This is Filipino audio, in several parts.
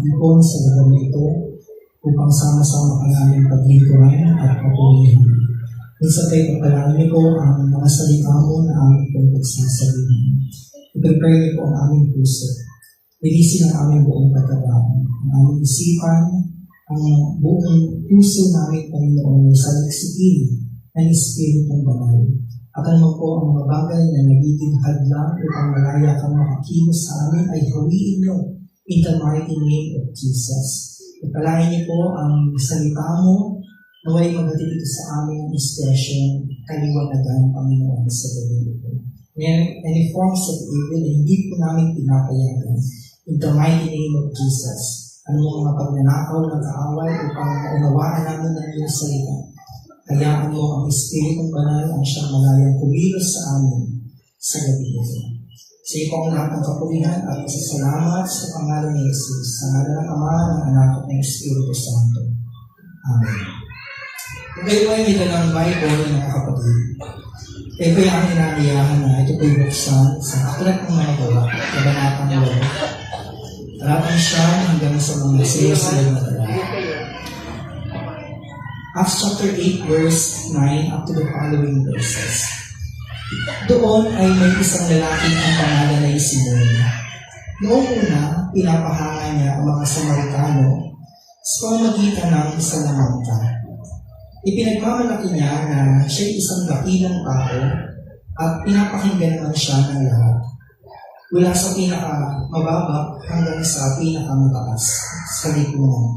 nakatipon sa lugar na ito upang sama-sama ka namin paglingkuran at papurihan. Minsan tayo pagpalain niyo po ang mga salita mo na aming pong pagsasabihin. I-prepare niyo po ang aming puso. Linisin ang aming buong pagkatao, ang aming isipan, ang buong puso namin, Panginoon, ay saliksikin ng Espiritong Banal. At ano po ang mga bagay na nagiging hadlang upang malaya kang makakilos sa amin ay hawiin niyo in the mighty name of Jesus. Ipalain niyo po ang salita mo naway maghatid ito sa aming inspiration, kaliwanagan, Panginoon, sa gabi ito. Any forms of evil, hindi po namin pinapayagan. In the mighty name of Jesus, ano mga pagnanakaw ng kaaway upang maunawaan namin ng iyong salita. Hayaan mo ang Espiritong Banal ang siyang malayang kumilos sa amin sa gabi ito. Sa iyo po ang lahat ng kapurihan at masasalamat sa pangalan ni Jesus, sa ngalan ng Ama, ng Anak at ng Espiritu Santo. Amen. Kung kayo ay may dalang Bible, mga kapatid, kayo po yung aming inaniyahan na ito po yung buksan sa Aklat ng mga Gawa, Kabanatang 8. Talatan siya hanggang sa mga sila na talata. Acts chapter 8 verse 9 up to the following verses. Doon ay may isang lalaki ang pangalan ay Simon. Noong una, pinapahanga niya ang mga Samaritano sa pamamagitan ng salamangka. Ipinagmamalaki niya na siya isang dakilang tao at pinapakinggan naman siya ng lahat. Mula sa pinakamababa hanggang sa pinakamataas sa lipunan.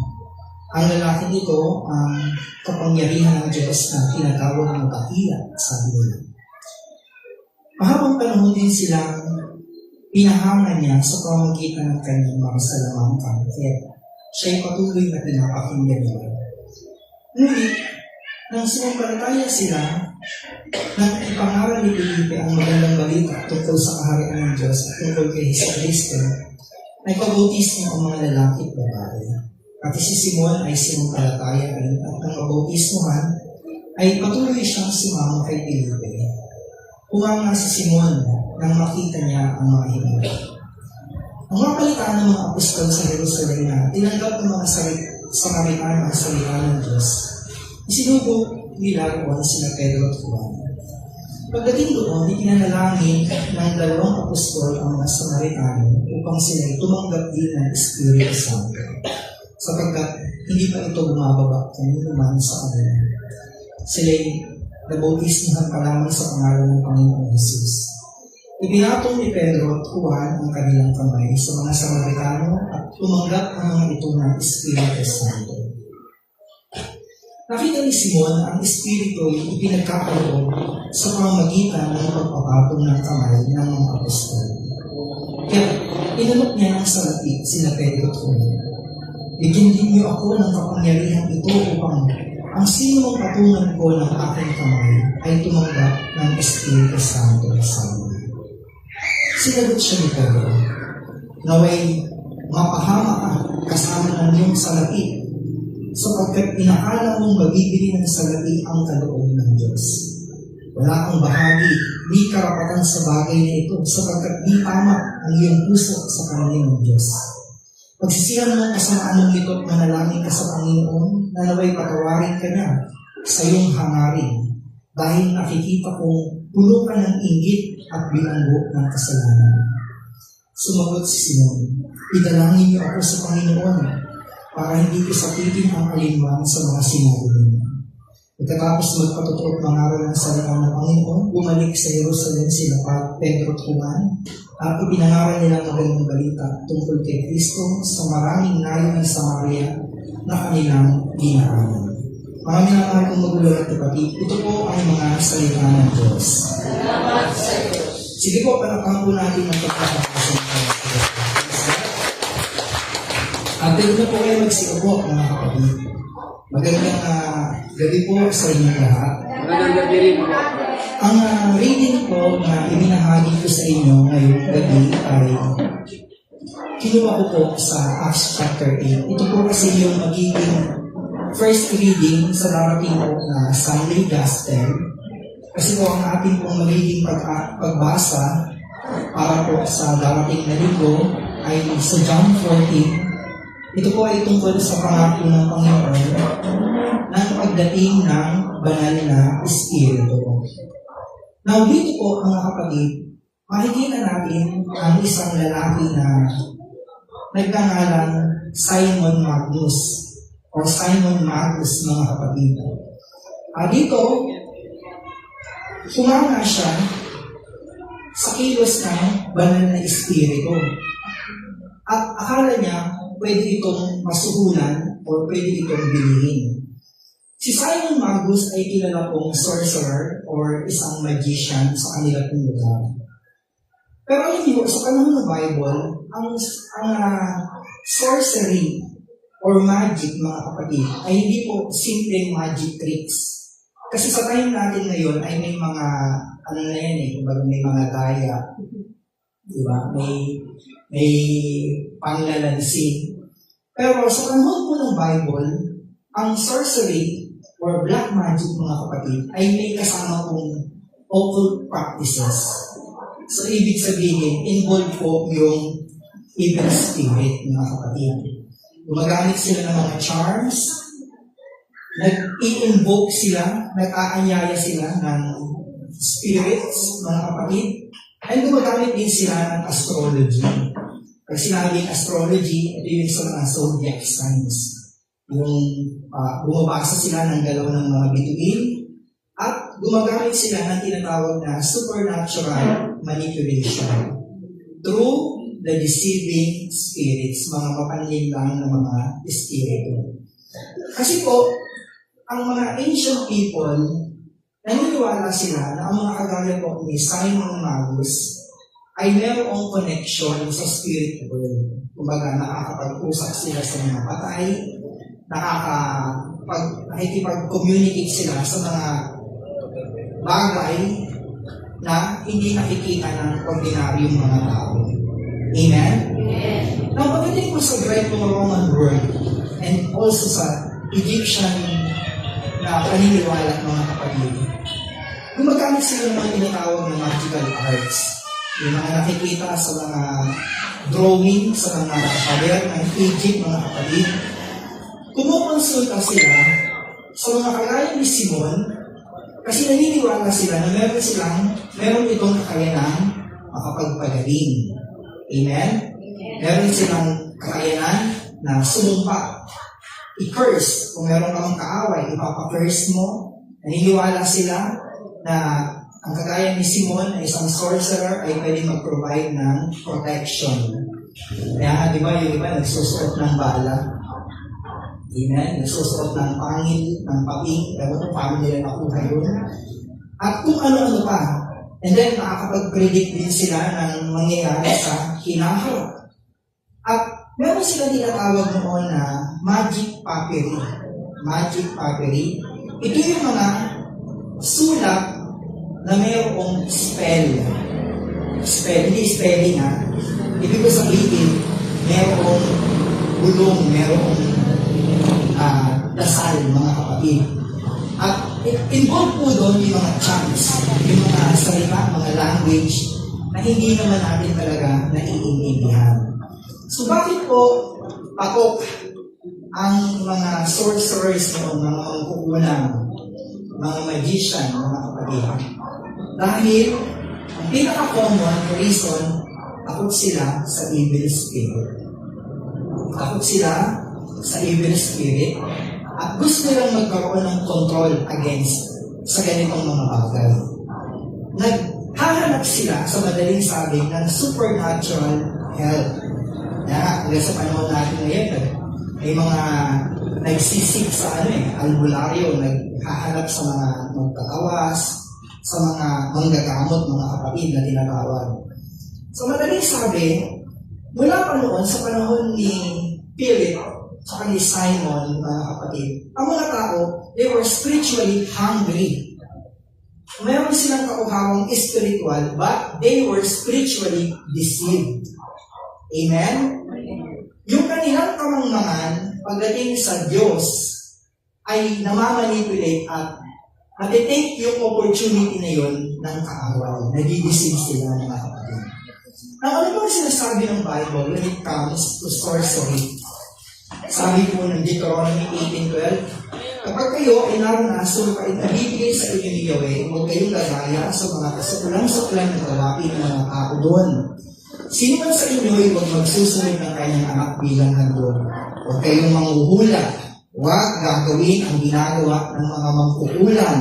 Ang lalaking ito ang kapangyarihan ng Diyos na tinatawag ng dakila, sabi nila. Mahabang panahon din silang pinahangan niya sa pamamagitan ng kanyang mga salamangka, kaya siya'y patuloy na pinapakinggan nila. Ngunit, nang sumampalataya sila, nang ipangaral ni Felipe ang magandang balita tungkol sa kaharian ng Diyos at tungkol kay Jesucristo, ay pabautismo ang mga lalaki at babae. At si Simon ay sinumpalataya rin at ang pabautismohan ay patuloy siyang sumama kay Felipe. Humanga si Simon nang makita niya ang mga himala. Ang mga palitaan ng mga apostol sa Jerusalem na tinanggap ng mga Samaritano ang salita ng Diyos, isinubo nila roon sina Pedro at Juan. Pagdating doon, ikinanalangin ng dalawang apostol ang mga Samaritano upang sila tumanggap din ng Espiritu Santo, sapagkat hindi pa ito bumababa kanino man sa kanila. Sila'y nabautismohan pa lamang sa pangalan ng Panginoong Jesus. Ipinatong ni Pedro at Juan ang kanilang kamay sa mga Samaritano at tumanggap ang mga ito ng Espiritu Santo. Nakita ni Simon ang Espiritu ay ipinagkakaroon sa pamamagitan ng pagpapatong ng kamay ng mga apostol. Kaya inanok niya ng salapit sina Pedro at Juan. Bigyan din niyo ako ng kapangyarihan ito upang ang sino mang patungan ko ng aking kamay ay tumanggap ng Espiritu Santo sa amin. Sinagot siya ni Pedro, naway mapahama ka kasama ng iyong salapi sapagkat inakala mong mabibili ng salapi ang kaloob ng Diyos. Wala kang bahagi, di karapatan sa bagay na ito sapagkat di tama ang iyong puso sa kanila ng Diyos. Pagsisihan mo kasamaan ng lito't manalangin ka sa Panginoon na naway patawarin ka niya sa iyong hangarin dahil nakikita kong puno ka ng inggit at bilanggo ng kasalanan. Sumagot si Simon, idalangin niyo ako sa Panginoon para hindi ko sakitin ang alinman sa mga sinabi niyo. Pagkatapos magpatotoo at mangaral ng salita ng Panginoon, bumalik sa Jerusalem sila Pedro at Juan at ipinangaral nila ang magandang balita tungkol kay Kristo sa maraming nayon ng Samaria na kanilang dinaanan. Mga minamahal kong magulang at kapatid, ito po ang mga salita ng Diyos. Sige po, palakpakan po natin ang pagkakasalita ng Diyos. At pwede na po kayo magsiupo, mga kapatid. Magandang gabi po sa inyong lahat. Magandang gabi rin po. Ang reading po na ibinahagi ko sa inyo ngayong gabi ay kinuha ko po sa Acts chapter 8. Ito po kasi yung magiging first reading sa darating po na Sunday Gospel. Kasi po ang ating pong magiging pagbasa para po sa darating na linggo ay sa John 14, Ito po ay tungkol sa pangako ng Panginoon ng pagdating ng banal na Espiritu. Now, dito po mga kapatid, makikita natin ang isang lalaki na nagngangalang Simon Magus o Simon Magus mga kapatid. Dito, kumana siya sa kilos ng banal na Espiritu. At akala niya, pwede itong masuhulan o pwede itong bilihin. Si Simon Magus ay kilala pong sorcerer or isang magician sa kanila pong lugar. Pero alam niyo, sa panahon ng Bible, ang sorcery or magic, mga kapatid, ay hindi po simpleng magic tricks. Kasi sa time natin ngayon ay may mga, ano na yan eh, may mga daya, diba? May panglalansi. Pero sa panahon po ng Bible, ang sorcery or black magic, mga kapatid, ay may kasama pong occult practices. So, ibig sabihin, involved po yung evil spirit, mga kapatid. Gumagamit sila ng mga charms, nag-i-invoke sila, nag-aanyaya sila ng spirits, mga kapatid, at gumagamit din sila ng astrology. Pag sinabing astrology, ito yung sa mga zodiac signs. Yung bumabasa sila ng galaw ng mga bituin, at gumagamit sila ng tinatawag na supernatural manipulation through the deceiving spirits, mga mapanlin lang ng mga espiritu. Kasi po, ang mga ancient people, naniniwala sila na ang mga kagaya po ni Simon Magus ay mayroong connection sa spirit world. Kumbaga, nakakapag-usap sila sa mga patay, nakikipag-communicate sila sa mga bagay na hindi nakikita ng ordinaryong mga tao. Amen? Now, pagdating po sa Greco-Roman world and also sa Egyptian na paniniwala ng mga kapatid, gumagamit sila ng mga tinatawag na magical arts. Yung mga nakikita sa mga drawing, sa mga pader ng Egypt, mga kapatid. Kumukonsulta sila sa mga kagaya ni Simon kasi naniniwala sila na meron itong kakayanang makapagpagaling. Amen? Meron silang kakayanan na sumumpa. I-curse. Kung meron kang kaaway, ipapa-curse mo. Naniniwala sila na ang kagaya ni Simon ay isang sorcerer ay pwede mag-provide ng protection. Kaya di ba yung iba nagsusuot ng bala? Amen? Nagsusuot ng pangil, ng paping, ewan kung paano nila nakuha yun. At kung ano-ano pa. And then, nakakapag-predict din sila ng mangyayari sa hinaharap. At meron sila tinatawag noon na magic papyri. Magic papyri. Ito yung mga sulat na mayroong spell. Spell, hindi spelling ha. Ibig ko sabihin, mayroong bulong, mayroong dasal, mga kapatid. At involved po doon yung mga chants, yung mga salita, mga language na hindi naman natin talaga naiintindihan. So bakit po patok ang mga sorcerers noon, mga mangkukulang, mga magician, mga kapatid? Dahil ang pinaka-common reason, takot sila sa evil spirit. Takot sila sa evil spirit at gusto nilang magkaroon ng control against sa ganitong mga bagay. Naghahanap sila sa madaling sabi ng supernatural help. Kaya sa panahon natin ngayon, may mga nagsisik sa albularyo, naghahanap sa mga magtatawas, sa mga manggagamot, mga kapatid na tinatawag. So madaling sabi, mula pa noon sa panahon ni Philip at ni Simon, mga kapatid, ang mga tao, they were spiritually hungry. Mayroon silang kauhawang spiritual, but they were spiritually deceived. Amen? Yung kanilang kamangmangan, pagdating sa Diyos, ay namamanipulate at natitake yung opportunity na yun ng kaaway. Nagideceive sila, mga kapatid. Now, ano ba sinasabi ng Bible when it comes to sorcery? Sabi po ng Deuteronomy 18:12, kapag kayo ay naroon sulpa at nabibigay sa inyo ni Yahweh, huwag kayong gagaya sa mga kasukulang-sukulang na gawain ng mga tao doon. Sino man sa inyo ay huwag magsusunod ng kanyang anak bilang handog. Huwag kayong manghuhula. Huwag gagawin ang ginagawa ng mga mangkukulam,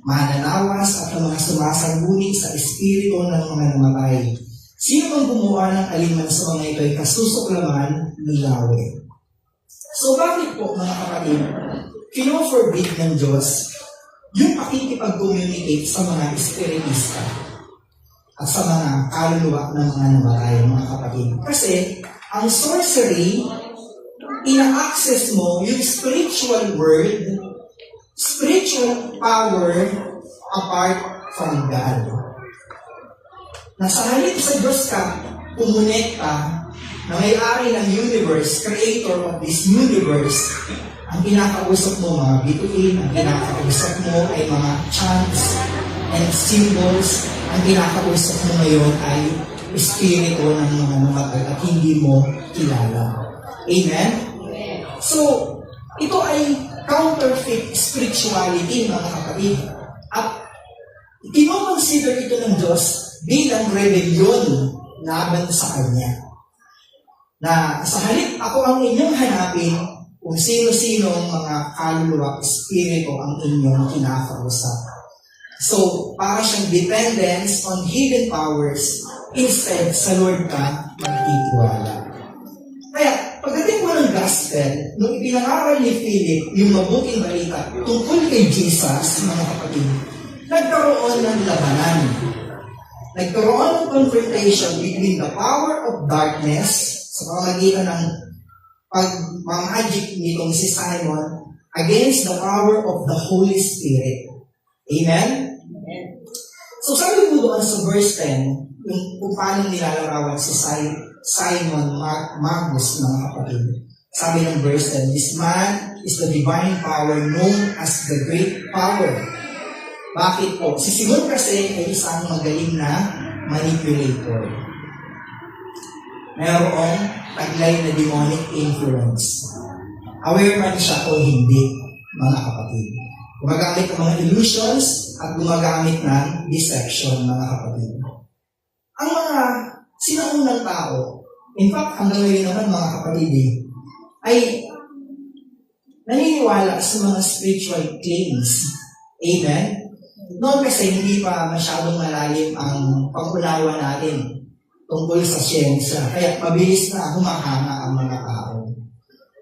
mananawas at ang mga sumasangguni sa espiritu ng mga namatay. Sino mang gumawa ng aliman sa mga ito ay kasusuklaman ni Yahweh. So bakit po mga kapatid, kino-forbid ng Diyos yung pakikipag-communicate sa mga espiritista at sa mga kaluluwa ng mga namatay, mga kapatid? Kasi ang sorcery, ina-access mo yung spiritual world, spiritual power apart from God. Nasa halip sa Diyos ka, kumonekta na may-ari ng universe, creator of this universe, ang kinakausap mo mga bituin, ang kinakausap mo ay mga chants and symbols, ang kinakausap mo ngayon ay espiritu ng mga namatay at hindi mo kilala. Amen? So, ito ay counterfeit spirituality, mga kapatid. At kinoconsider ito ng Diyos bilang rebellion laban sa Kanya. Na sa halip ako ang inyong hanapin kung sino-sino ang mga kaluluwa, espiritu ang inyong kinakausap. So, para siyang dependence on hidden powers, instead sa Lord ka magtitiwala. Kaya, pagdating mo ng gospel, nung ipinangaral ni Philip yung mabuting balita tungkol kay Jesus, mga kapatid, nagkaroon ng labanan. Nagkaroon ng confrontation between the power of darkness sa pamamagitan ng pag-magic nitong si Simon against the power of the Holy Spirit. Amen? Amen. So sabi po doon sa verse 10, kung paano nilalarawan si Simon Magus, mga kapatid. Sabi ng verse 10, this man is the divine power known as the great power. Bakit po? Si Simon kasi ay isang magaling na manipulator. Mayroong taglay na demonic influence. Aware man siya o hindi, mga kapatid. Gumagamit ng mga illusions at gumagamit ng deception, mga kapatid. Ang mga sinaunang tao, in fact, hanggang ngayon naman, mga kapatid, ay naniniwala sa mga spiritual claims. Amen? Noon kasi hindi pa masyadong malalim ang pangunawa natin tungkol sa siyensya. Kaya mabilis na humahanga ang mga tao.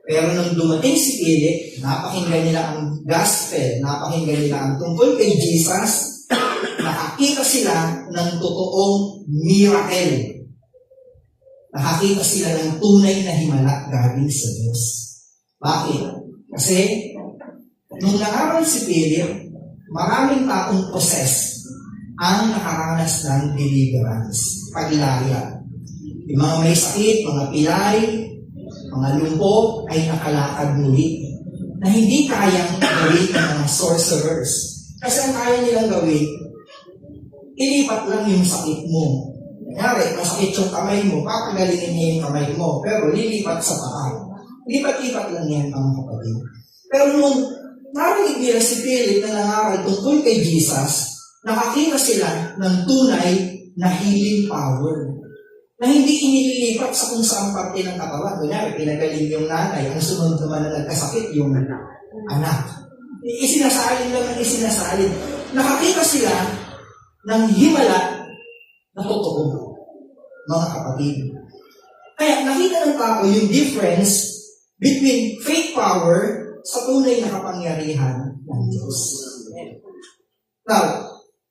Pero nung dumating si Philip, napakinggan nila ang gospel, napakinggan nila ang tungkol kay Jesus, nakakita sila ng totoong miracle. Nakakita sila ng tunay na himala galing sa Diyos. Bakit? Kasi nung naaral si Philip, maraming taong possessed ang nakaranas ng deliverance, paglaya. Yung mga may sakit, mga pilay, mga lumpo ay nakalakad muli na hindi kayang gawin ng mga sorcerers. Kasi ang kaya nilang gawin, ilipat lang yung sakit mo. Kanyari, masakit yung kamay mo, papagalingin niya yung kamay mo, pero lilipat sa paa. Lipat-lipat lang yan, mga kapatid. Pero nung narinig nila si Philip na nangaral tungkol kay Jesus, nakakita sila ng tunay na healing power na hindi inililipat sa kung saan parte ng katawan. Kunyari, pinagaling yung nanay, ang sunod naman na nagkasakit yung anak. Isinasalin lang ang isinasalin. Nakakita sila ng himala na totoo, mga kapatid. Kaya nakita ng tao yung difference between fake power sa tunay na kapangyarihan ng Diyos. Now,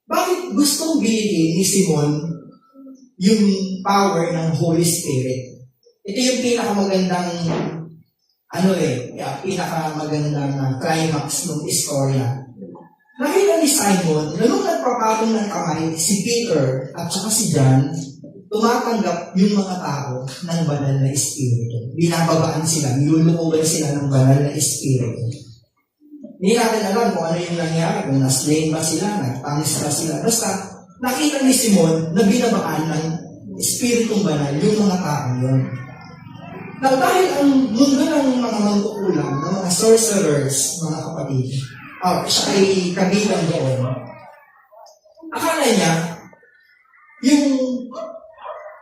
bakit gustong bilhin ni Simon yung power ng Holy Spirit? Ito yung pinakamagandang pinakamagandang climax ng istorya. Nakita ni Simon na nung nagpapatong ng kamay si Peter at saka si John, tumatanggap yung mga tao ng banal na espiritu. Binababaan sila, nilulukuban sila ng banal na espiritu. Hindi natin alam kung ano yung nangyari, kung naslain ba sila, nagpangis ba sila. Basta, nakita ni Simon na binabaan ng espiritong banal yung mga tao yun. Now, dahil ang mundo ng mga sorcerers, mga kapatid. Siya ay kabilang doon. Akala niya, yung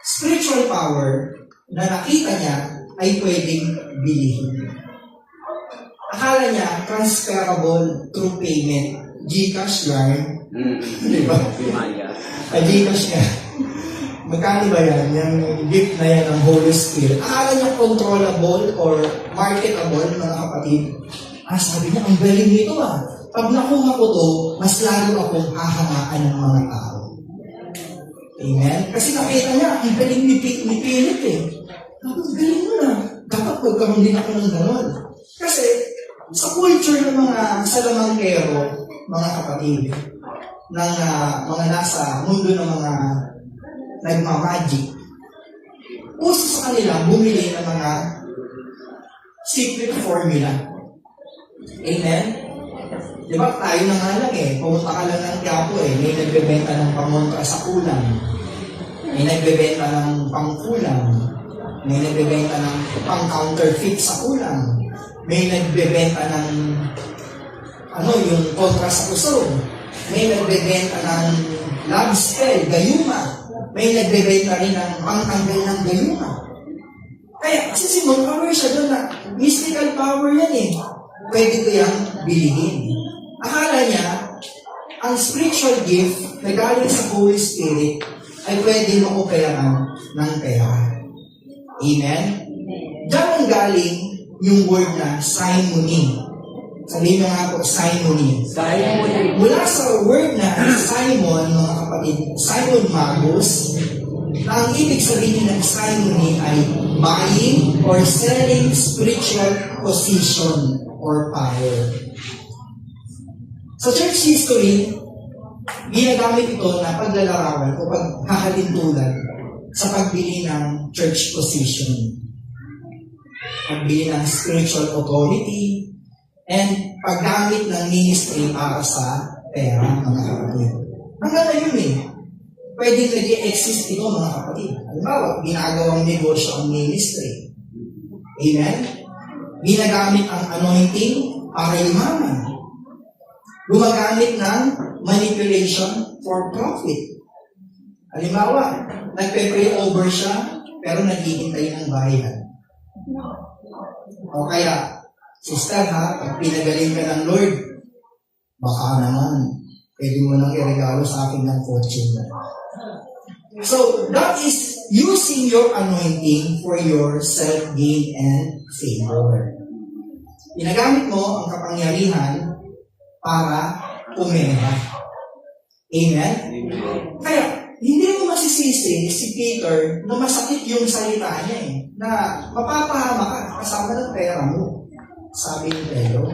spiritual power na nakita niya ay pwedeng bilihin. Akala niya, transferable through payment. GCash lang. Diba? GCash nga. Magkano ba yan? Yung gift na yan ng Holy Spirit. Akala niya controllable or marketable, mga kapatid. Sabi niya, ang galing nito Pag nakuha ko to, mas lalo akong hahangaan ng mga tao. Amen? Kasi nakita niya, ang galing ni Philip Dapat galing mo na. Dapat magkaroon din ako ng gano'n. Kasi, sa culture ng mga salamangkero, mga kapatid, ng mga nasa mundo ng mga nagmamagic, uso sa kanila bumili ng mga secret formula. Amen? Di ba tayo na nga lang pumunta ka lang ng Quiapo may nagbebenta ng pamontra sa kulang, may nagbebenta ng pangkulang, may nagbebenta ng pang-counterfeit sa kulang, may nagbebenta ng yung kontra sa kusog, may nagbebenta ng love spell, gayuma, may nagbebenta rin ng pangtanggal ng gayuma. Kaya si Simon, aware siya doon na mystical power yan pwede ko yung bilihin. Akala niya, ang spiritual gift na galing sa Holy Spirit ay pwede maoperahan ng pera. Amen? Diyan ang galing yung word na simony. Sabihin mo nga po, simony. Mula sa word na Simon, mga kapatid, Simon Magus, na ang ibig sabihin ng simony ay buying or selling spiritual position or power. Sa church history, ginagamit ito na paglalarawan o paghahalintulan sa pagbili ng church position. Pagbili ng spiritual authority, and paggamit ng ministry para sa pera, mga kapatid. Hanggang ngayon pwede nag-exist ito, mga kapatid. Halimbawa, ginagawang negosyo ang ministry. Amen? Ginagamit ang anointing para yumaman. Gumagamit ng manipulation for profit. Halimbawa, nagpe-pray over siya, pero naghihintay ng bayad. O kaya, sister pag pinagaling ka ng Lord, baka naman, pwede mo nang iregalo sa akin ng fortune. So, that is using your anointing for your self-gain and favor. Ginagamit mo ang kapangyarihan para pumera. Amen? Kaya, hindi mo masisisi si Peter na masakit yung salita niya na mapapahama ka kasama ng pera mo. Sabi ni Pedro,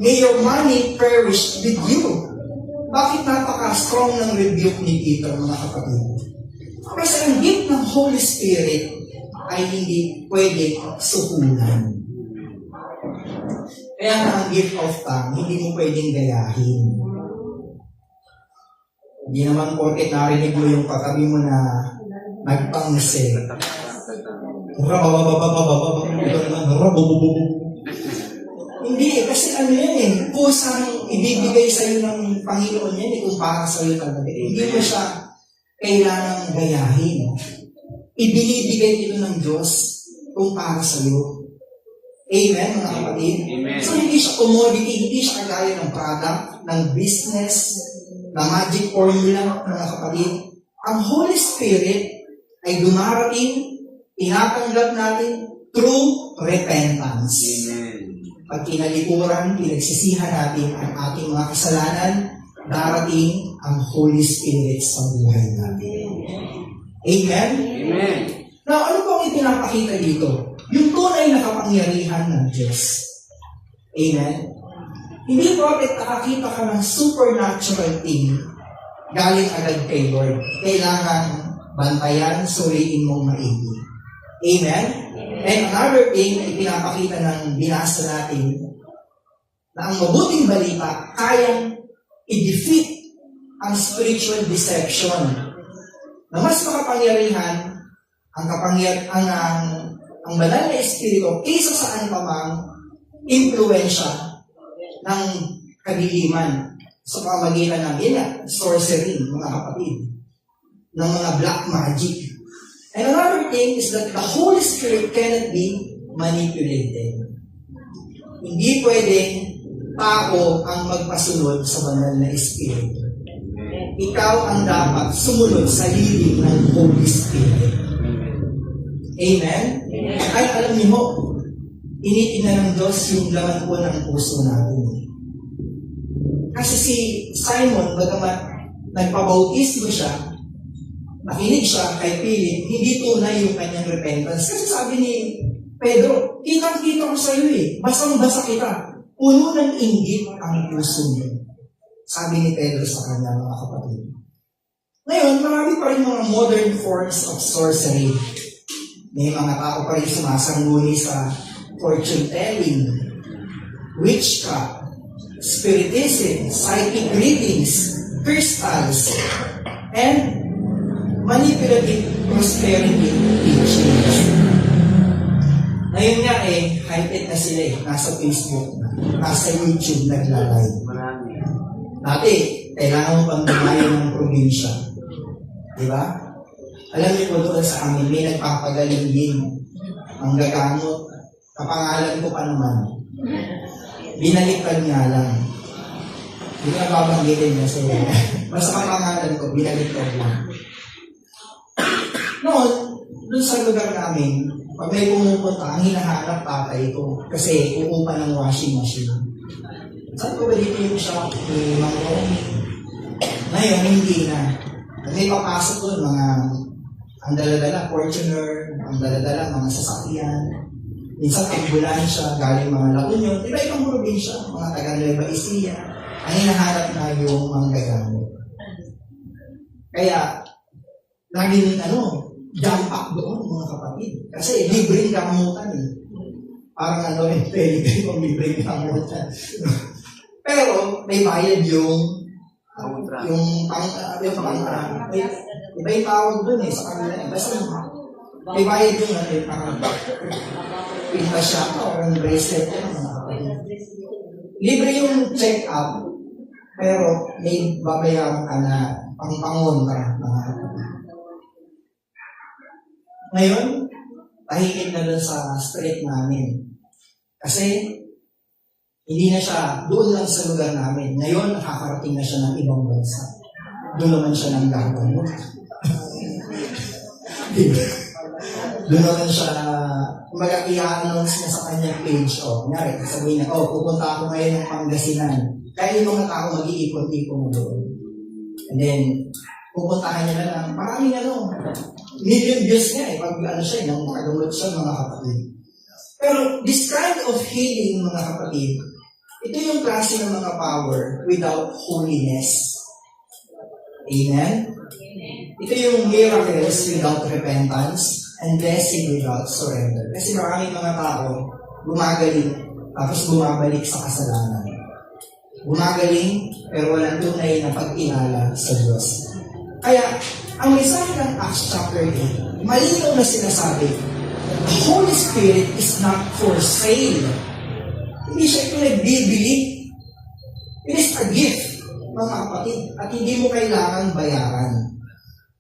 may your money perish with you. Bakit napaka-strong ng rebuke ni Peter, mga kapatid? Kasi ang gift ng Holy Spirit ay hindi pwedeng suhulan. Kaya ang gift of tongue, hindi mo pwedeng gayahin. Hindi naman porket narinig mo yung katabi mo na nagpangse. Hindi kasi yan kusang ibibigay sa'yo ng Panginoon yan kung para sa'yo talaga. Hindi mo siya kailangang gayahin. Ibinibigay ito ng Diyos kung para sa'yo. Amen, mga kapatid? Amen. So hindi siya commodity, hindi siya kagaya ng product, ng business, ng magic formula, mga kapatid. Ang Holy Spirit ay dumarating, tinatanggap natin through repentance. Amen. Pag kinalikuran, pinagsisihan natin ang ating mga kasalanan, darating ang Holy Spirit sa buhay natin. Amen? Amen. Now, ano pong ipinapakita dito? Yung tunay na kapangyarihan ng Diyos. Amen? Hindi porket nakakita ka ng supernatural thing, galing agad kay Lord. Kailangan bantayan, suriin mong maigi. Amen? And another thing na ipinapakita ng binasa natin, na ang mabuting balita, kayang i-defeat ang spiritual deception. Na mas makapangyarihan ang banal na espiritu kaysa saan pa mang impluensya ng kadiliman sa pamagitan ng sorcery, mga kapatid, ng mga black magic. And another thing is that the Holy Spirit cannot be manipulated. Hindi pwedeng tao ang magpasunod sa banal na Espiritu. Ikaw ang dapat sumunod sa leading ng Holy Spirit. Amen? Ay, alam niyo mo, initingnan ng Diyos yung laman po ng puso natin. Kasi si Simon, bagamat nagpabautismo siya, nakinig siya kay Philip, hindi tunay yung kanyang repentance. Kasi sabi ni Pedro, kitang-kita ko sa iyo basang-basa kita. Puno ng inggit ang puso niyo. Sabi ni Pedro sa kanya, mga kapatid. Ngayon, marami pa rin mga modern forms of sorcery. May mga tao pa rin sumasangguni sa fortune telling, witchcraft, spiritism, psychic readings, crystals, and manipulative prosperity teachings. Ngayon nga high-tech na sila nasa Facebook na, nasa YouTube nagla-live. Dati, kailangan mo pang dumayo ng probinsya. Di ba? Alam niyo po doon sa amin, may nagpapagaling din ang gagamot. Kapangalan ko pa naman. Binaliktad nga lang. Hindi ko nababanggitin niya sa'yo. Basta kapangalan ko, binaliktad lang. Noon, doon sa lugar namin, pag may pumupunta, ang hinahanap tatay ko. Kasi uupa ng washing machine. Saan ko ba dito yung shop? May mga ngayon, hindi na. May papasok doon, mga ang daladala, Fortuner, ang daladala, mga sasakyan. Minsan, ambulansya, galing mga La Union. Iba-ibang probinsya, mga taga-Nueva Ecija. Ang hinahanap na yung mga gagamit. Kaya, laging jump up doon, mga kapatid. Kasi libreng gamutan Parang pwede kayong libreng gamutan. Pero, may bayad yung iba yung tawag dun sa kanila. Basta, may bayad yung parang pinta siya o yung bracelet yun, mga kapatid. Libre yung check-up, pero may babayaran ka na pang-pangon ka, mga kapatid. Ngayon, tahimik na dun sa street namin. Kasi, hindi na siya doon lang sa lugar namin. Ngayon, nakakarating na siya ng ibang bansa. Doon naman siya ng gagamot. Doon naman siya, kumbaga i-announce niya sa kanyang page. Kunyari, sabihin niya, pupunta ako ngayon ng Pangasinan. Kaya yung mga tao mag-iipon-ipon doon. And then, pupuntahan niya na lang. Maraming million views nga pag siya, nang makagamot siya, mga kapatid. Pero this kind of healing, mga kapatid, ito yung klase ng mga power without holiness. Amen? Ito yung miracles without repentance and blessing without surrender. Kasi maraming mga tao gumagaling tapos bumabalik sa kasalanan. Gumagaling pero walang tunay na pag-inala sa Diyos. Kaya, ang mensahe ng Acts chapter 8, malinaw na sinasabi, the Holy Spirit is not for sale. Hindi siya pinagbibili. It is a gift, mga kapatid, at hindi mo kailangan bayaran.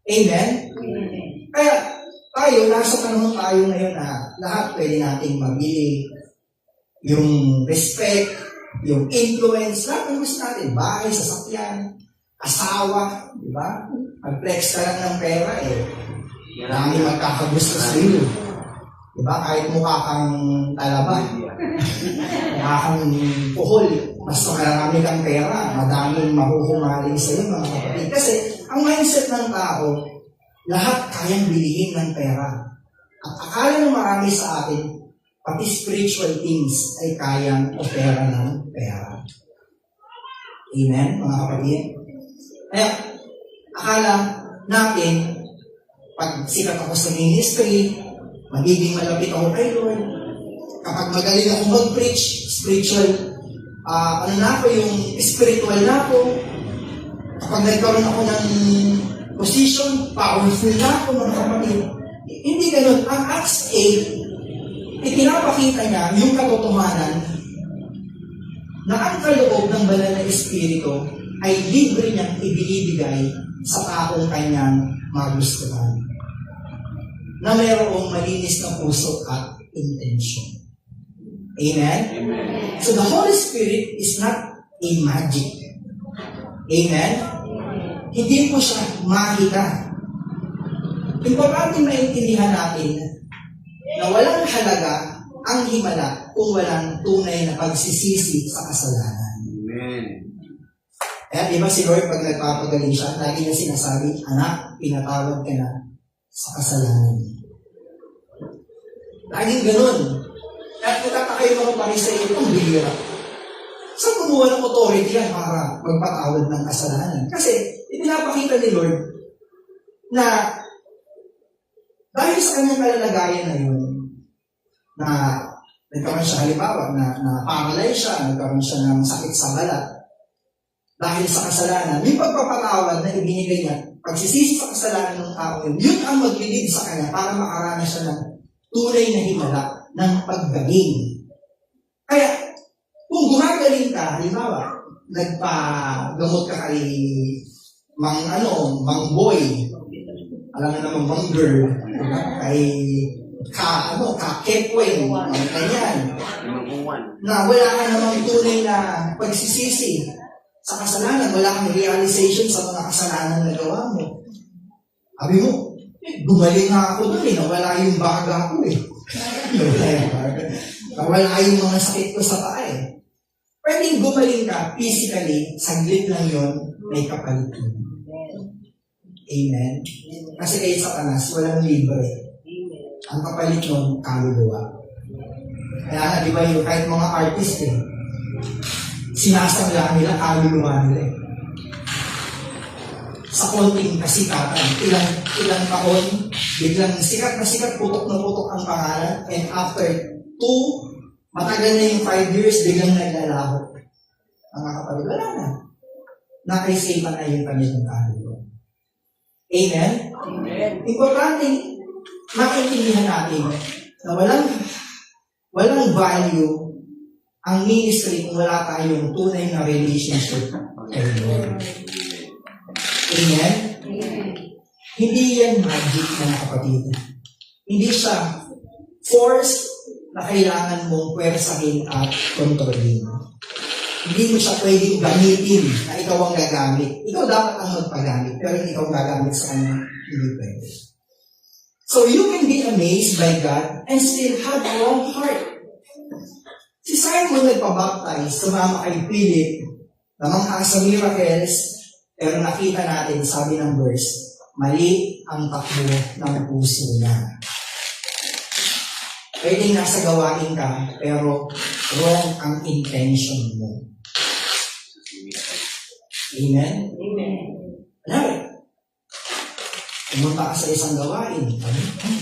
Amen? Kaya, tayo, nasa panahon tayo ngayon na lahat pwede nating mabili. Yung respect, yung influence, lahat ng gusto natin. Bahay, sasakyan, asawa, di ba? Mag-flex ka lang ng pera, marami magkakagusto sa iyo. Diba? Kahit mukha kang talaba, mukha kang puhol, basta marami kang pera, madaming mahuhumaling sa iyo, mga kapatid. Kasi, ang mindset ng tao, lahat kayang bilihin ng pera. At akala ng marami sa atin, pati spiritual things ay kayang opera ng pera. Amen, mga kapatid? Kaya, akala natin, pag sikat ako sa ministry, magiging malapit ako kay Lord. Kapag magaling ako mag-preach, spiritual, yung spiritual na ako. Kapag nagkaroon ako ng position, powerful na ako, mga kapatid. Hindi ganun. Ang Acts 8, ipinapakita niya yung katotohanan na ang kaloob ng banal na Espiritu ay libre niyang ibinibigay sa taong kanyang magustuhan, na mayroong malinis na puso at intensyon. Amen? Amen. So the Holy Spirit is not a magic. Amen? Hindi po siya makita. Importante maintindihan natin na walang halaga ang himala kung walang tunay na pagsisisi sa kasalanan. Amen. Kaya di ba si Lord pag nagpapagaling siya, lagi niya sinasabi, anak, pinatawad ka na sa kasalanan. Laging ganun. At nagtataka yung mga Pariseo, itong bihira. Saan kumuha ng authority yan para magpatawad ng kasalanan? Kasi ipinapakita ni Lord na dahil sa kanyang kalalagayan na yun, na nagkaroon siya halimbawa, na paralyze siya, nagkaroon siya ng sakit sa balat, dahil sa kasalanan, yung pagpapatawad na ibinigay niya, pagsisisi sa kasalanan ng tao yun, yun ang maglilid sa kanya para makaranas siya ng tunay na himala ng paggaling. Kaya, kung gumagaling ka, halimbawa, nagpagamot ka kay Mang Boy, alam na naman Mang Girl, kay Kepway, ganyan, na wala ka namang tunay na pagsisisi sa kasalanan, wala kang realization sa mga kasalanan na gawa mo. Sabi mo, gumaling nga ako doon nawala yung baga ko nawala yung mga sakit ko sa paa Pwedeng gumaling ka physically, saglit lang yun, may kapalit yun. Amen? Kasi kahit sa kanas, walang libre. Ang kapalit nun, kaluluwa. Kaya nga, di ba yung kahit mga artist sinasangla nila, kaluluwa nila Sa konting kasikatan, ilang taon, biglang sikat na sikat, putok na putok ang pangalan, and after 2, matagal na yung 5 years, biglang naglalaho. Mga kapatid, wala na. Nakaisipan na yung kanilang kaluluwa. Amen? Amen. Importante, maintindihan natin na walang value ang ministry kung wala tayong tunay na relationship kay Lord. Amen? Amen. Hindi yan magic, mga kapatid. Hindi siya force na kailangan mong pwersahin at kontrolin. Hindi mo siya pwedeng gamitin na ikaw ang gagamit. Ikaw dapat ang magpagamit, pero ikaw ang gagamit sa kanya, hindi pwede. So you can be amazed by God and still have a wrong heart. Si Simon nagpabaptize, sumama kay Philip, namang sa miracles, pero nakita natin, sabi ng verse, mali ang takbo ng puso niya. Pwedeng nasa gawain ka, pero wrong ang intention mo. Amen? Amen. Ano? Pumunta ka sa isang gawain.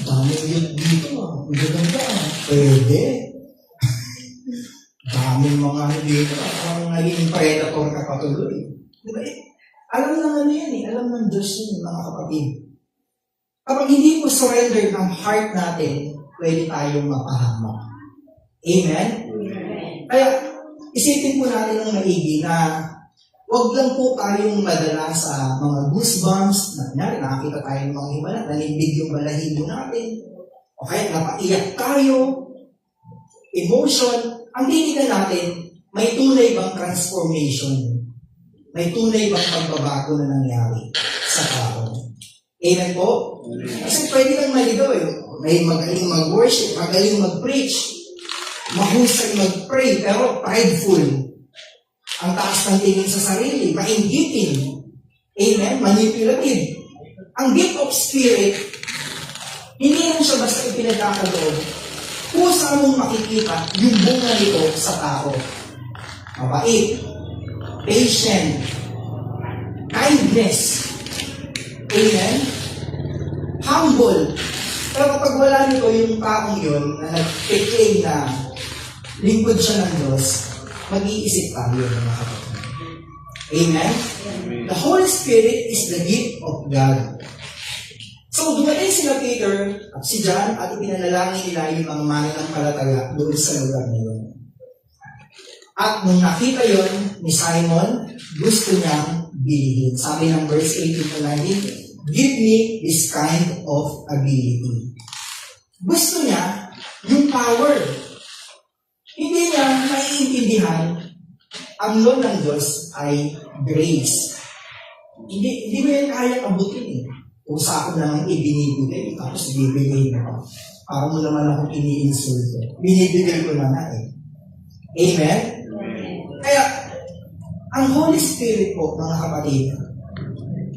Dami yun dito. Ang ganda. Pwede. Daming mga dito. Ang naging predator ka patuloy. Diba alam naman yan Alam ng Diyos yun, mga kapatid. Kapag hindi mo surrender ng heart natin, pwede tayong mapahamak. Amen? Amen. Kaya, isipin po natin ng maigi na huwag lang po tayong madala sa mga goosebumps, nakakita tayo ng mga himala, nanindig yung balahibo natin, o kaya napaiyak tayo, emotion. Ang tinigan natin, may tunay bang transformation? May tunay bang pagbabago na nangyari sa tao? Amen po? Kasi pwede kang maligaw May magaling mag-worship, magaling mag-preach, mahusay mag-pray, pero prideful. Ang taas ng tingin sa sarili, mainggitin. Amen? Manipulative. Ang gift of spirit, hindi lang siya basta ipinagkakaloob. Kusa mong makikita yung bunga nito sa tao. Mabait, patient, kindness, amen? Humble. Pero kapag wala nito yung taong yun na nag-claim na lingkod siya ng Diyos, mag-iisip tayo mga kapatid. Amen? The Holy Spirit is the gift of God. So, dumating sila Peter at si John at ipinanalangin nila yung mga mananampalataya doon sa lugar na yun. At nung nakita yon ni Simon, gusto niyang bilhin. Sabi ng verse 18 to 19, give me this kind of ability. Gusto niya yung power. Hindi niya maiintindihan ang loan ng Diyos ay grace. Hindi mo yan kaya abutin eh. Kung sa akin naman ibinibigay, tapos bibigay mo. Para mo naman akong ini-insulto. Binibigay ko na nga eh. Amen? Kaya, ang Holy Spirit po, mga kapatid,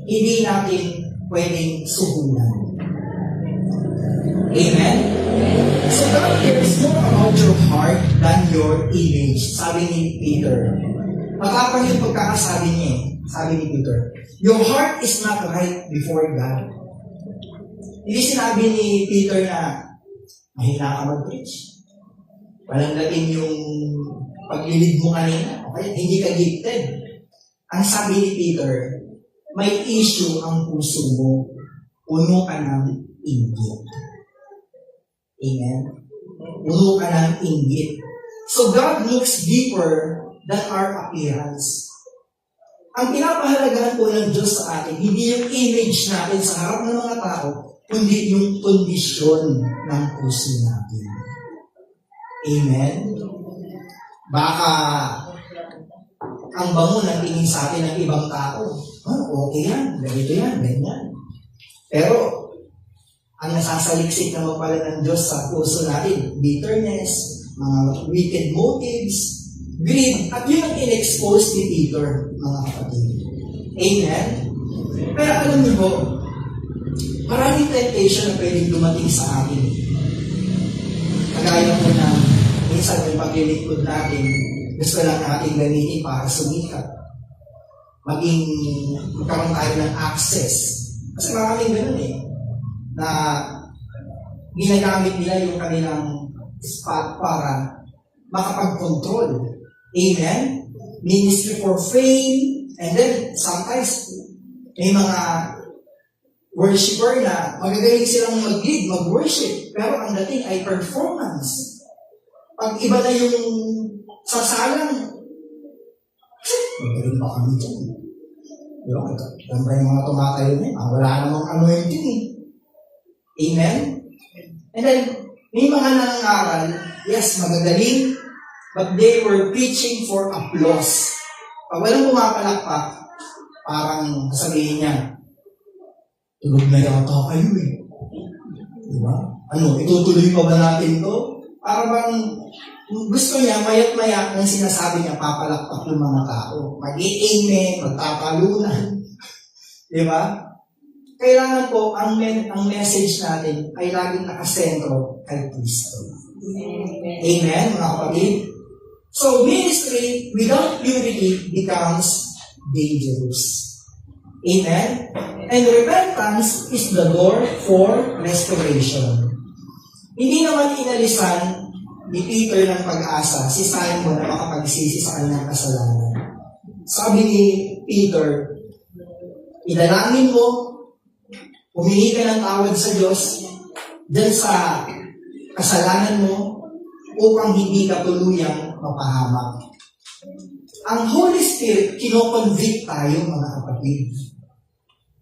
hindi natin pwedeng suhulan. Amen? So God cares more about your heart than your image. Sabi ni Peter. Matapang yung pagkakasabi niya eh. Sabi ni Peter, your heart is not right before God. Hindi sinabi ni Peter na mahina ka mag-preach. Walang dating yung paglilid mo kanina. Okay? Hindi ka gifted. Ang sabi ni Peter, may issue ang puso mo. Puno ka ng inggit. Amen? Puno ka ng inggit. So God looks deeper than our appearance. Ang pinapahalagahan po ng Diyos sa atin, hindi yung image natin sa harap ng mga tao, kundi yung kondisyon ng puso natin. Amen? Baka ang bango ng tingin sa atin ng ibang tao, okay yan, ganito yan, ganyan. Pero, ang nasasaliksik naman pala ng Diyos sa puso natin, bitterness, mga wicked motives, greed, at yun ang in-expose ni Peter, mga kapatid. Amen? Pero alam niyo po, maraming temptation na pwedeng dumating sa atin. Kagaya po na minsan may paglilingkod natin, gusto lang natin gamitin para sumikat. Magkaroon tayo ng access. Kasi maraming ganun eh, na ginagamit nila yung kanilang spot para makapag-control. Amen? Ministry for fame, and then sometimes may mga worshiper na magagaling silang mag-lead, mag-worship, pero ang dating ay performance. Pag iba na yung sasalang, magaling pa kami dyan. Diba? Yan ba yung mga tumatayo na yun? Wala namang anointing eh. Amen? And then, may mga nangangaral, yes, magagaling, but they were preaching for applause. Pag walang pumapalakpak, parang sabihin niya, tulog na yata kayo eh. Diba? Itutuloy pa ba natin to? Para bang gusto niya, mayat-maya, nang sinasabi niya, papalakpak yung mga tao. Mag-i-amen, magtatalunan. Diba? Kailangan po, ang message natin ay laging nakasentro kay Kristo. Amen, mga kapatid? So, ministry without purity becomes dangerous. Amen? And repentance is the door for restoration. Hindi naman inalisan ni Peter ng pag-asa si Simon na makapagsisi sa kanyang kasalanan. Sabi ni Peter, idalangin mo, humingi ka ng tawad sa Diyos dyan sa kasalanan mo upang hindi ka tuluyang mapahamak. Ang Holy Spirit, kinoconvict tayo, mga kapatid.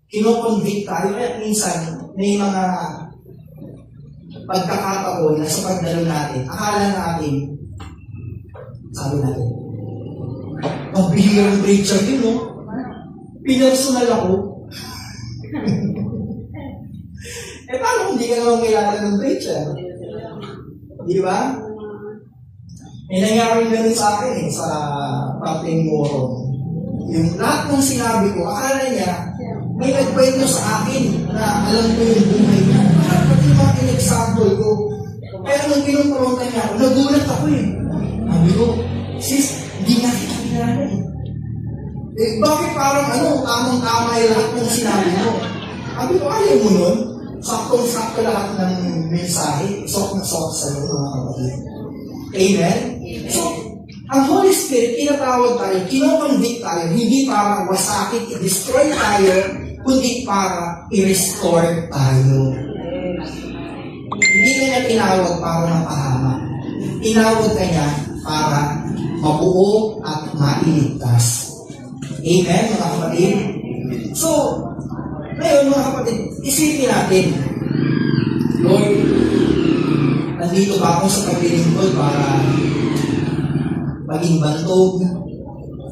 Kinoconvict tayo. At minsan, may mga pagkakataon na sa pagdalo natin, akala natin, sabi natin, pabihirang preacher yun, no? Pinersonal ako. Paano kung hindi ka naman kailangan ng preacher? Di ba? May nangyari ganun sa akin sa Pating Morong. Yung lahat ng sinabi ko, akala niya, may nagkwento sa akin na alam ko yung buhay niya. Pati yung mga in-example ko. Pero nung pinumprontan niya ako, nagulat ako eh. Sabi ko, sis, hindi nga kita kilala eh. Bakit parang tamang-tama yung lahat ng sinabi mo? Sabi ko, ayaw mo nun? Saktong-sakto lahat ng mensahe. Sok na sok sa iyo, mga kapatid. Amen? So, ang Holy Spirit, tinatawag tayo, kinoconvict tayo, hindi para wasakin, i-destroy tayo, kundi para i-restore tayo. Hindi na niya tinawag para mapahamak. Tinawag ka niya para mabuo at mailigtas. Amen, mga kapatid? So, ngayon mga kapatid, isipin natin, Lord, nandito ba ako sa paglilingkod para maging bantog,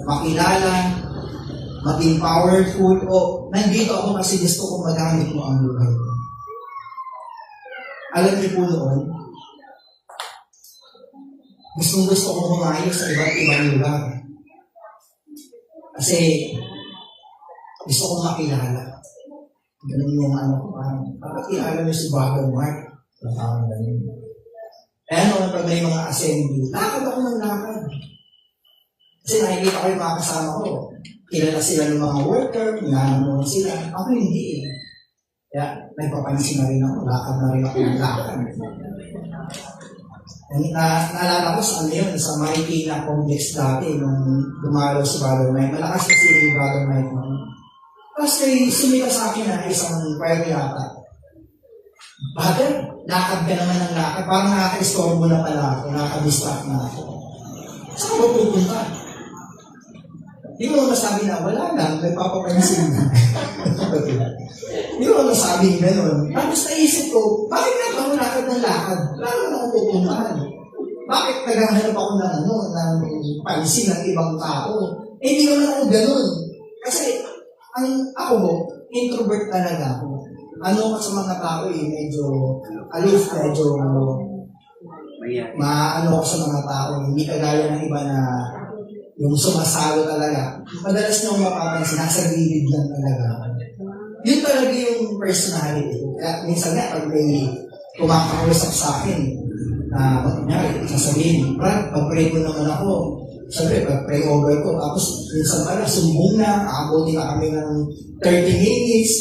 makilala, maging powerful, o nandito ako kasi gusto kong magamit mo ang buhay ko? Alam niyo po noon, gusto kong humayo sa iba't ibang lugar. Kasi gusto kong makilala. Ganun yung ano ko, parang kilala niyo si Brother Mark. Parang ganun. Kaya noon, pag may mga assembly, lakad ako ng lakad. Kasi nakikita ko yung mga kasama ko. Kilala sila ng mga worker, pinanamunan sila. Ako hindi eh. Kaya nagpapansin na rin ako, lakad na rin ako ng lakad. Naalala ko sa ano yun, sa Marikina Complex dati, nung dumalo si Brother Mike. Malakas kasi si Brother Mike noon. Tapos may sumila sa akin na isang choir yata. Brother, lakad ka naman ng lakad. Parang nakaka-istorbo na pala ako, nakaka-distract na ako. Saan ko pupunta? Hindi ko masabi na wala lang, nagpapapansin na. Hindi ko masabi gano'n. Tapos naisip ko, bakit nga ako lakad ng lakad? Wala naman ako pupuntahan. Bakit naghahanap ako ng pansin ng ibang tao? Eh, hindi naman ako gano'n. Kasi, ako, introvert talaga ako. Ano sa mga tao medyo aloof, medyo maano ako sa mga tao. Hindi kagaya ng iba na yung sumasalo talaga. Madalas nyo mapapansin, nasa gilid lang talaga. Yun talaga yung personality. Kaya minsan nga, pag may kumakausap sa akin, na sasabihin, Brad, pag-pray ko naman ako. Siyempre, pag-pray over ko. Tapos, minsan pala, sumbong na, aabutin na kami ng 30 minutes.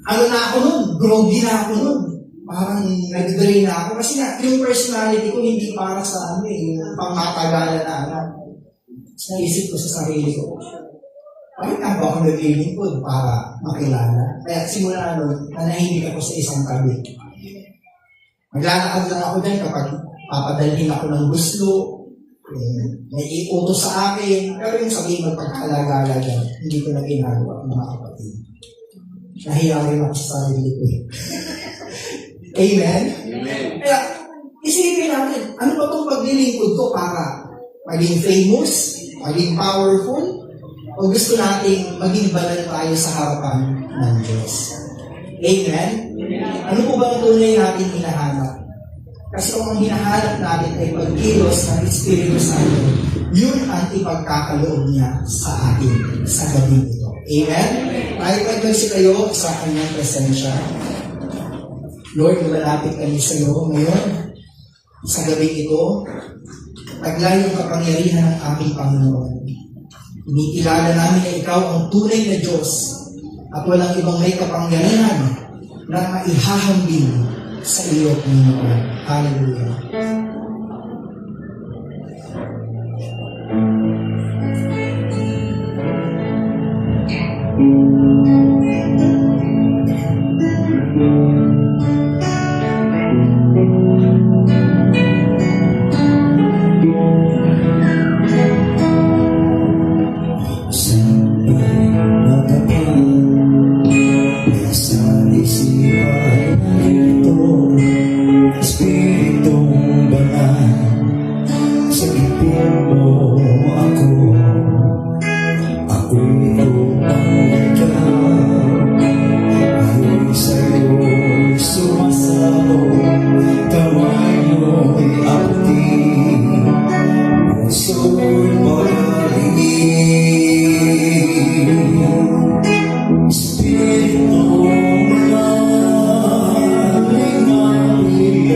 Ano na ako nun? Groggy na ako nun. Parang nag-drain na ako. Kasi nga, yung personality ko hindi para sa yung pangmatagalan na anak. Tapos naisip ko sa sarili ko, bakit nga ba ako naglilingkod para makilala? Kaya simula nun, nanahimik ako sa isang tabi. Maglalakad lang ako dyan kapag papadalhin ako ng gusto, may iutos sa akin, pero yung sabihin magpagkalagala dyan, hindi ko na ginagawa, mga kapatid. Nahiya rin ako sa sarili ko. Amen? Amen. Kaya, isipin natin, ano ba itong paglilingkod ko para maging famous, maging powerful, o gusto nating maging banal tayo sa harapan ng Diyos? Amen? Ano po ba ang tunay natin hinahanap? Kasi kung ang hinahanap natin ay pagkilos ng Espiritu Santo, yun ang ipagkakaloob niya sa atin sa gabi ito. Amen? Tayo pagkagsi kayo sa kanyang presensya. Lord, malapit kami sa iyo ngayon sa gabi ito. Taglay ang kapangyarihan ng aming Panginoon. Inikilala namin na ikaw ang tunay na Diyos at walang ibang may kapangyarihan na maihahambing sa iyo, Panginoon. Hallelujah.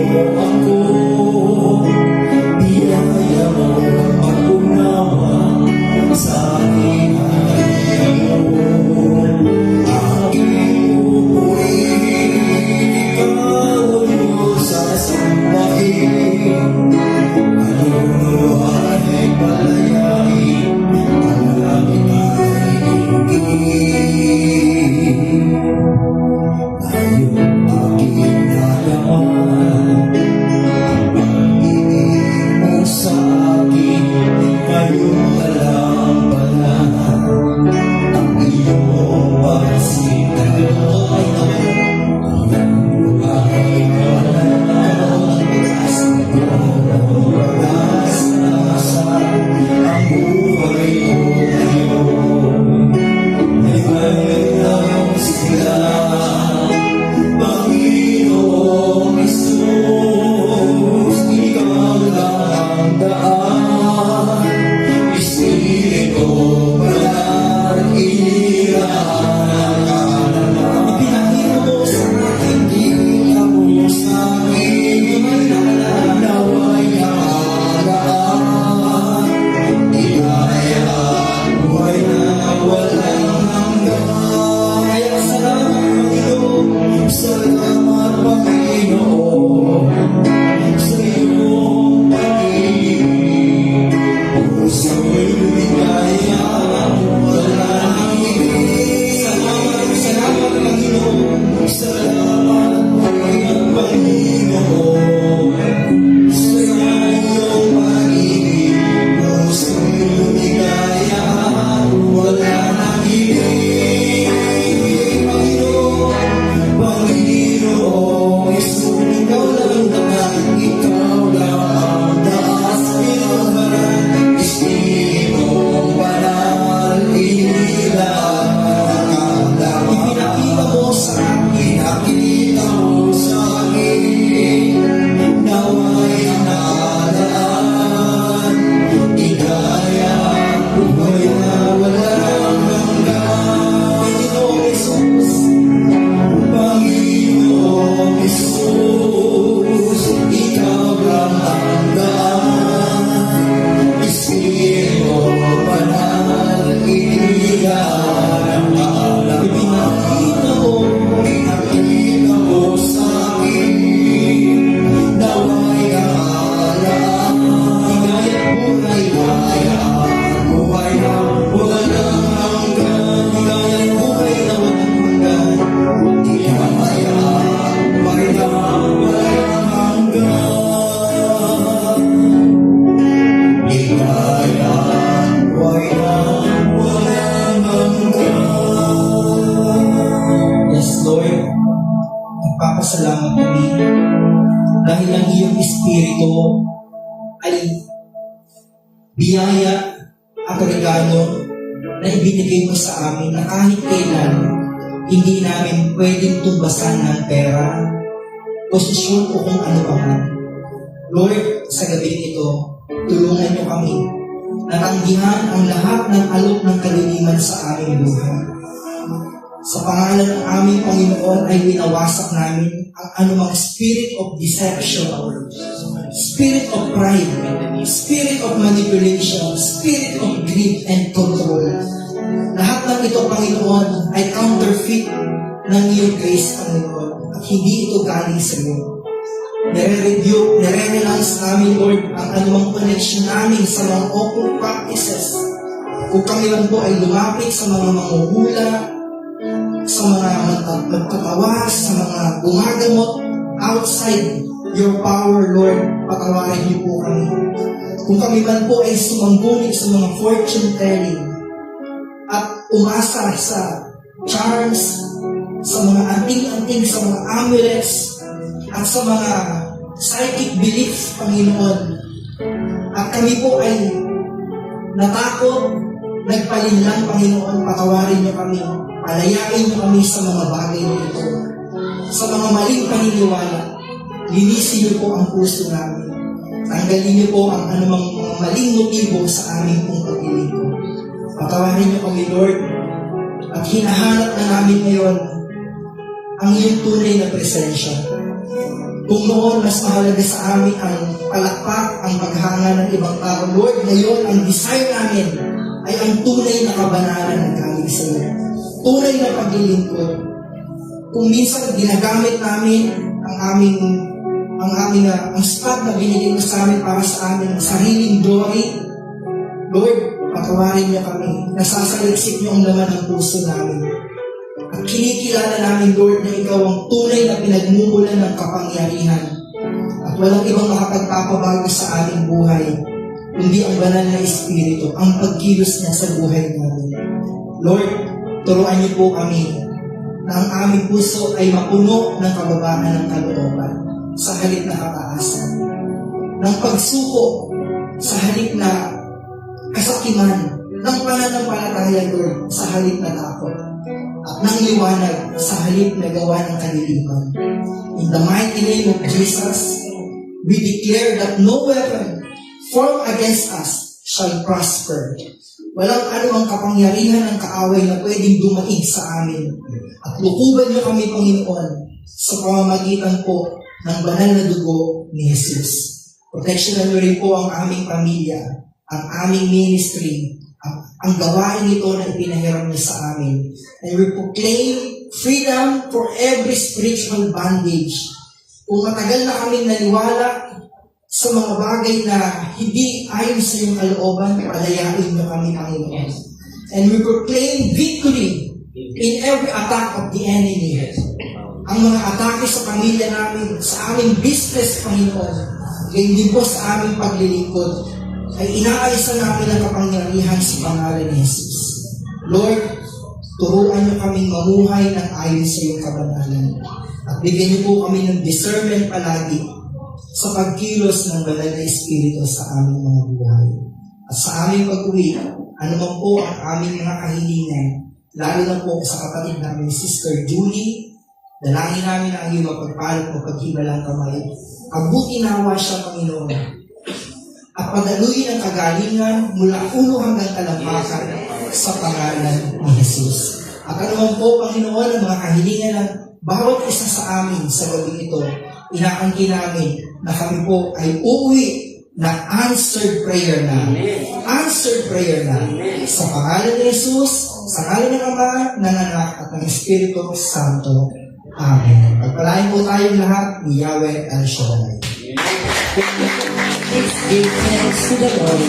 Ako, biyaya mo ako. biyaya at regalo na ibinigay mo sa amin na kahit kailan hindi namin pwedeng tumbasan ng pera, posisyon o kung ano pa man. Lord, sa gabi ito, tulungan niyo kami na tanggihan ang lahat ng alok ng kaliliman sa aming buhay. Sa pangalan ng aming Panginoon ay winawasak namin ang anumang spirit of deception, spirit of pride, spirit of manipulation, spirit of greed and control. Lahat ng ito, Panginoon, ay counterfeit ng iyong grace, Panginoon, at hindi ito galing sa iyo. Nire-review, nire-renounce namin, Lord, ang anumang connection namin sa mga occult practices. Kung kami lang po ay lumapit sa mga manguhula, sa mga magtatawas, sa mga gumagamot outside your power, Lord, patawarin niyo po kami. Kung kami man po ay sumangguni sa mga fortune telling at umasa sa charms, sa mga anting-anting, sa mga amulets, at sa mga psychic beliefs, Panginoon, at kami po ay natakot, nagpalinlang, Panginoon, patawarin niyo kami, palayain niyo kami sa mga bagay na ito, sa mga maling paniniwala. Linisin niyo po ang puso namin. Tanggalin niyo po ang anumang mga maling motibo sa aming pong paglilingkod. Patawarin niyo kami, Lord, at hinahanap na namin ngayon ang iyong tunay na presensya. Kung noon mas mahalaga sa amin ang palakpak, ang paghanga ng ibang tao, Lord, ngayon ang desire namin ay ang tunay na kabanalan ng galing sa iyo. Tunay na paglilingkod. Kung minsan ginagamit namin ang spot na binigay mo sa amin para sa aming sariling glory, Lord, patawarin niyo kami. Nasasaliksik niyo ang laman ng puso namin. At kinikilala namin, Lord, na ikaw ang tunay na pinagmumulan ng kapangyarihan. At walang ibang makapagpapabago sa aming buhay, kundi ang banal na Espiritu, ang pagkilos niya sa buhay namin. Lord, turuan niyo po kami na ang aming puso ay mapuno ng kababaan ng kalooban sa halip na kataasan, ng pagsuko sa halip na kasakiman, ng pananampalataya, Lord, sa halip na takot, at ng liwanag sa halip na gawa ng kaliliman. In the mighty name of Jesus, we declare that no weapon formed against us shall prosper. Walang anumang kapangyarihan ng kaaway na pwedeng dumaig sa amin. At lukuban niyo kami, Panginoon, sa pamamagitan po ng banal na dugo ni Jesus. Proteksyonan niyo rin po ang aming pamilya, ang aming ministry, ang gawain nito na ipinahiram niyo sa amin. And we proclaim freedom for every spiritual bondage. Kung matagal na kaming naniwala sa mga bagay na hindi ayon sa iyong kalooban, palayain niyo kami, Panginoon. And we proclaim victory in every attack of the enemy. Ang mga atake sa pamilya namin, sa aming business, Panginoon, gayon din po sa aming paglilingkod, ay inaayos na namin ang kapangyarihan sa pangalan ni Jesus. Lord, turuan niyo kaming mamuhay ng ayon sa iyong kabanalan. At bigyan niyo po kami ng discernment palagi sa pagkilos ng banal na Espiritu sa aming mga buhay. At sa aming pag-uwi, ano man po ang aming mga kahilingan, lalo na po sa kapatid namin, Sister Julie, dalangin namin ang iyong mapagpalat o paghibalang kamay. Abuti nawa siya, Panginoon, at padaluyin ang kagalingan mula ulo hanggang talampakan sa pangalan ni Jesus. At anuman po, Panginoon, ang mga kahilingan ng bawat isa sa amin sa gabi ito, inaangkin namin na kami po ay uuwi na answered prayer na. Answered prayer na. Sa pangalan ni Jesus, sa ngalan ng Ama, ng Anak, at ng Espiritu Santo. Amen. Pagpalain po tayong lahat ni Yahweh El Shaddai. Let's give thanks to the Lord.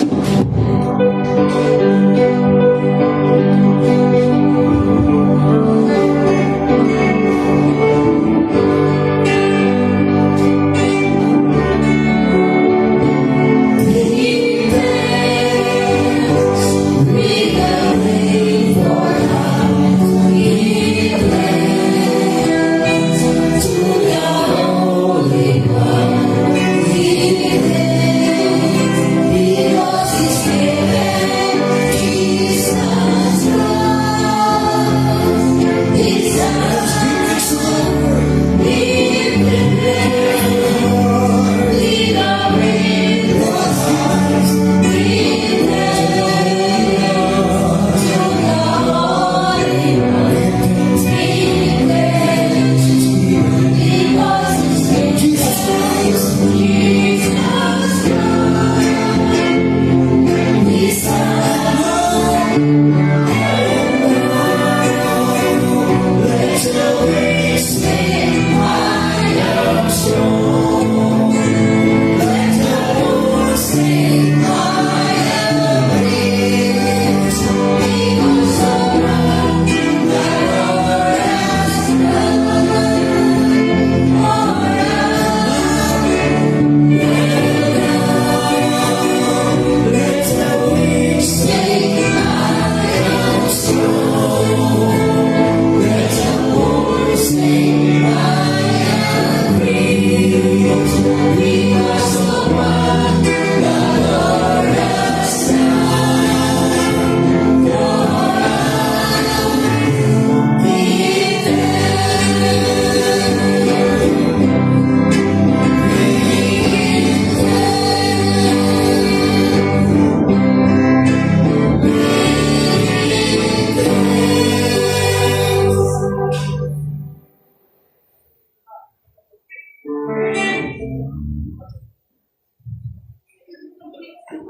Because His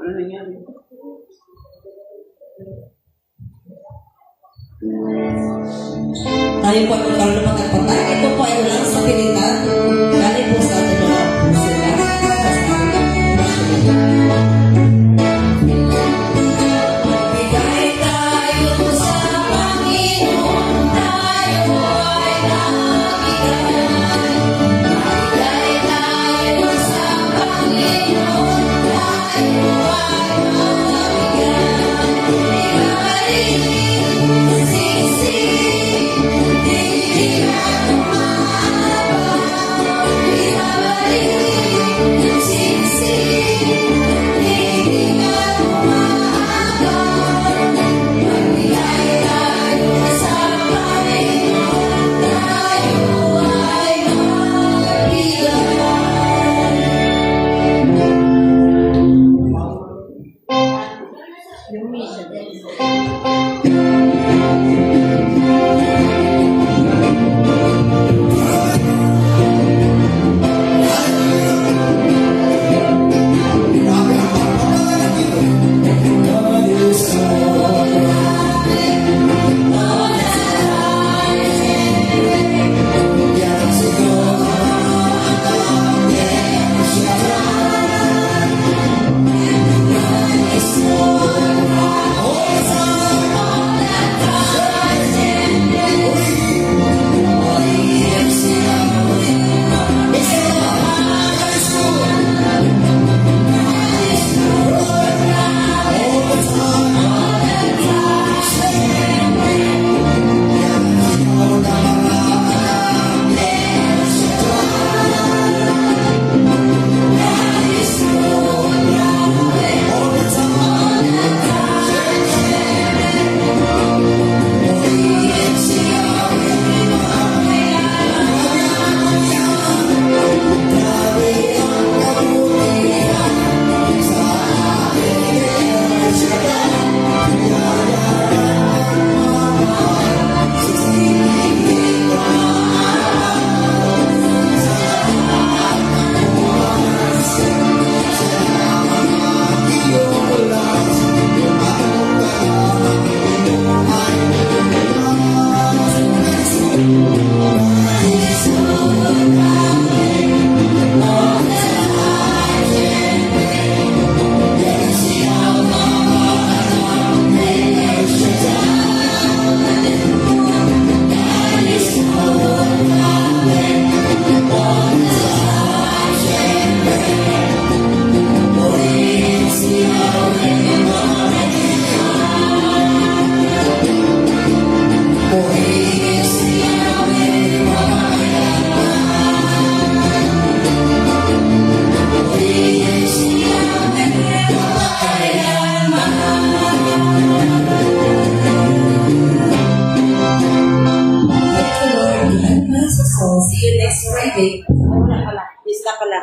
Ano nangyari? Tayo po ang magkaroon ng mga patay. Ito po ay walang stabilidad. Galing po sa ating mga pusila. Bigay tayo sa Panginoon, tayo ay nabigay. Bigay tayo sa Panginoon, tayo ay nabigay. Ibabalik, sisi. So, see you next Friday. Wala pala. Isla pala.